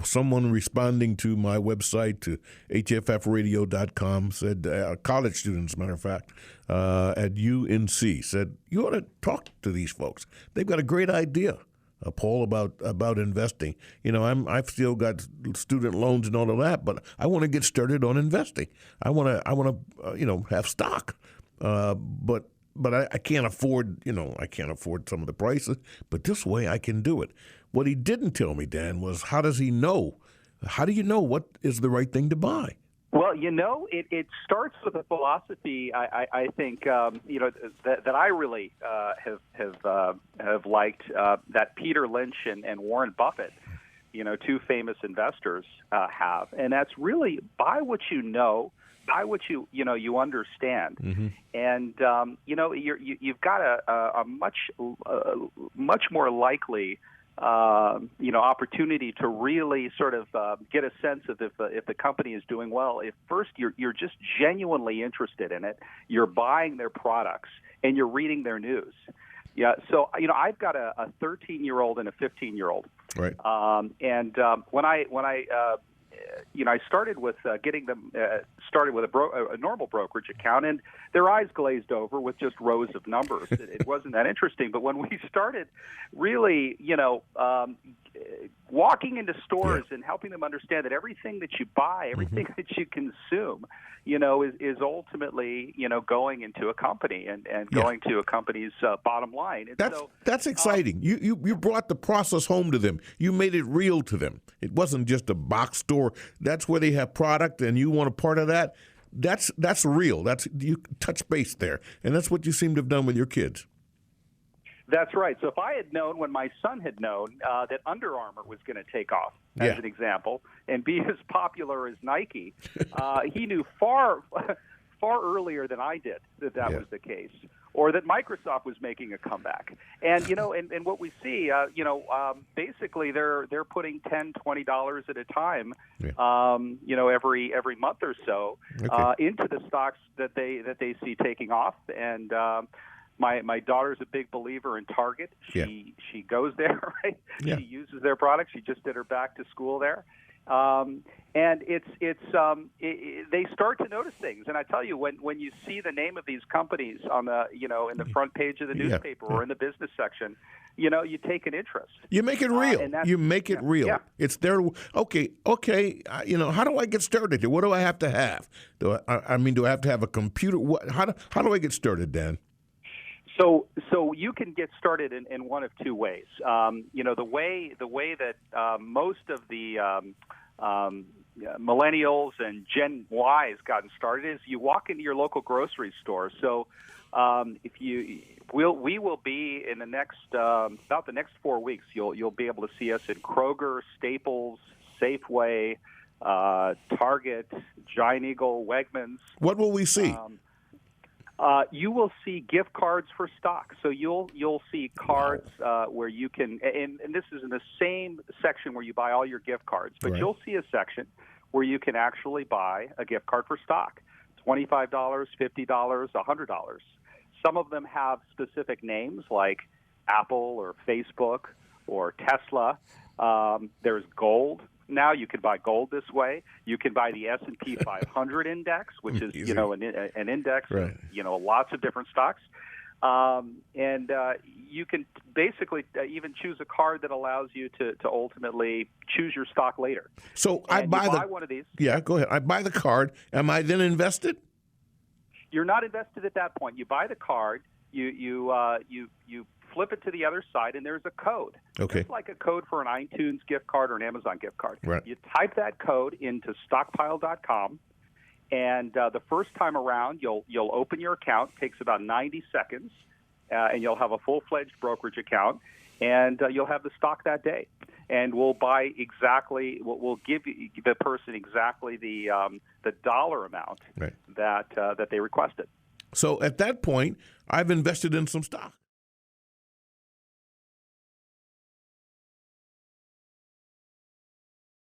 someone responding to my website, to hffradio.com, said, college students, matter of fact, at UNC, said, you ought to talk to these folks. They've got a great idea, Paul, about investing. I've still got student loans and all of that, but I want to get started on investing. I want to have stock, but I can't afford, some of the prices. But this way, I can do it. What he didn't tell me, Dan, was how does he know? How do you know what is the right thing to buy? Well, it starts with a philosophy. I think that I really have liked, that Peter Lynch and Warren Buffett, two famous investors, have, and that's really buy what you know, buy what you understand, mm-hmm. and you've got a much more likely opportunity to really sort of get a sense of if the company is doing well. If first you're just genuinely interested in it, you're buying their products and you're reading their news. Yeah, so I've got a 13-year-old and a 15-year-old. Right. And when I started with getting them started with a normal brokerage account, and their eyes glazed over with just rows of numbers. It wasn't that interesting. But when we started really, walking into stores and helping them understand that everything that you buy, everything mm-hmm. that you consume, is ultimately, going into a company and going to a company's bottom line. And that's exciting. You brought the process home to them. You made it real to them. It wasn't just a box store. That's where they have product, and you want a part of that. That's real. You touch base there, and that's what you seem to have done with your kids. That's right. So if I had known when my son had known that Under Armour was going to take off, as an example, and be as popular as Nike, he knew far earlier than I did that was the case, or that Microsoft was making a comeback. And and what we see, basically they're putting $10, $20 at a time, every month or so into the stocks that they see taking off. And my daughter's a big believer in Target. She goes there, right? Yeah. She uses their products. She just did her back to school there. And they start to notice things. And I tell you, when you see the name of these companies on the, in the front page of the newspaper or in the business section, you take an interest. You make it real. You make it real. Yeah. It's there. Okay. How do I get started here? What do I have to have? Do I have to have a computer? How do I get started, Dan? So you can get started in one of two ways. The way that most of the millennials and Gen Y has gotten started is you walk into your local grocery store. So we will be in the next about the next 4 weeks. You'll be able to see us at Kroger, Staples, Safeway, Target, Giant Eagle, Wegmans. What will we see? You will see gift cards for stock. So you'll see cards where you can, and this is in the same section where you buy all your gift cards, but you'll see a section where you can actually buy a gift card for stock, $25, $50, $100. Some of them have specific names like Apple or Facebook or Tesla. There's gold. Now you can buy gold this way. You can buy the S&P 500 index, which is an index of lots of different stocks, and you can basically even choose a card that allows you to ultimately choose your stock later. So I buy one of these. Yeah, go ahead. I buy the card. Am I then invested? You're not invested at that point. You buy the card. You flip it to the other side, and there's a code. Okay. It's like a code for an iTunes gift card or an Amazon gift card. Right. You type that code into Stockpile.com, and the first time around, you'll open your account. It takes about 90 seconds, and you'll have a full-fledged brokerage account, and you'll have the stock that day. And we'll give the person exactly the dollar amount that they requested. So at that point, I've invested in some stock.